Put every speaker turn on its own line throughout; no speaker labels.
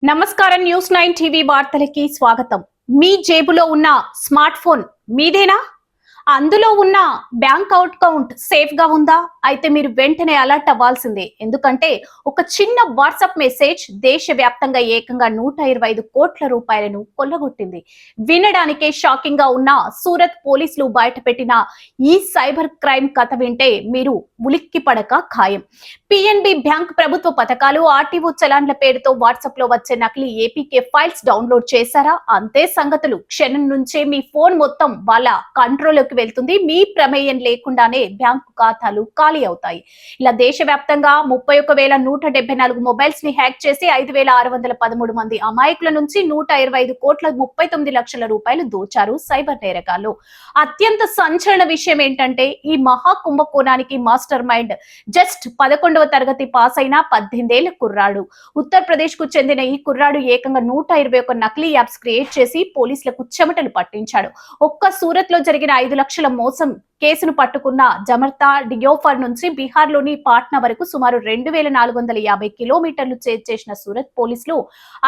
నమస్కారం news 9 TV వార్తలకి స్వాగతం. మీ జేబులో ఉన్న స్మార్ట్ ఫోన్ మీదేనా? అందులో ఉన్న బ్యాంక్ అకౌంట్ సేఫ్ గా ఉందా? అయితే మీరు వెంటనే అలర్ట్ అవ్వాల్సిందే. ఎందుకంటే ఒక చిన్న వాట్సాప్ మెసేజ్ దేశవ్యాప్తంగా ఏకంగా 125 కోట్ల రూపాయలను కొల్లగొట్టింది. వినడానికే షాకింగ్ గా ఉన్న సూరత్ పోలీసులు బయటపెట్టిన ఈ సైబర్ క్రైమ్ కథ వింటే మీరు ఉలిక్కి పడక ఖాయం. పిఎన్బి బ్యాంక్ ప్రభుత్వ పథకాలు, ఆర్టీఓ చలాన్ల పేరుతో వాట్సాప్ లో వచ్చే నకిలీ ఏపీకే ఫైల్స్ డౌన్లోడ్ చేశారా? అంతే సంగతులు. క్షణం నుంచే మీ ఫోన్ మొత్తం వాళ్ళ కంట్రోల్లోకి వెళ్తుంది. మీ ప్రమేయం లేకుండానే బ్యాంకు ఖాతాలు ఖాళీ అవుతాయి. ఇలా దేశవ్యాప్తంగా 31,174 మొబైల్స్ ని హ్యాక్ చేసి 5,613 మంది అమాయకుల నుంచి 125 కోట్ల 39 లక్షల రూపాయలు దోచారు సైబర్ నేరగాళ్లు. అత్యంత సంచలన విషయం ఏంటంటే ఈ మహా కుంభకోణానికి మాస్టర్ మైండ్ జస్ట్ 11వ తరగతి పాస్ అయిన 18 ఏళ్ల కుర్రాడు. ఉత్తరప్రదేశ్ కు చెందిన ఈ కుర్రాడు ఏకంగా 121 నకిలీ యాప్స్ క్రియేట్ చేసి పోలీసులకు చెమటలు పట్టించాడు. ఒక్క సూరత్ లో జరిగిన 5 లక్షల మోసం కేసును పట్టుకున్న జమర్తా డియోఫర్ నుంచి బీహార్ లోని పాట్నా వరకు సుమారు 2,450 కిలోమీటర్లు చేసిన సూరత్ పోలీసులు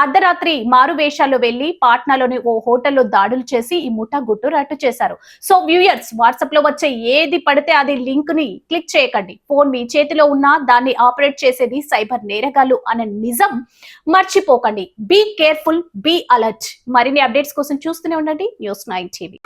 అర్ధరాత్రి మారు వేషాల్లో వెళ్లి పాట్నాలోని ఓ హోటల్లో దాడులు చేసి ఈ ముఠా గుట్టు రట్టు చేశారు. సో వ్యూయర్స్, వాట్సాప్ లో వచ్చే ఏది పడితే అది లింక్ ని క్లిక్ చేయకండి. ఫోన్ మీ చేతిలో ఉన్నా దాన్ని ఆపరేట్ చేసేది సైబర్ నేరగాళ్లు అనే నిజం మర్చిపోకండి. Be careful, be alert. మరిన్ని అప్డేట్స్ కోసం చూస్తూనే ఉండండి న్యూస్ 9 టీవీ.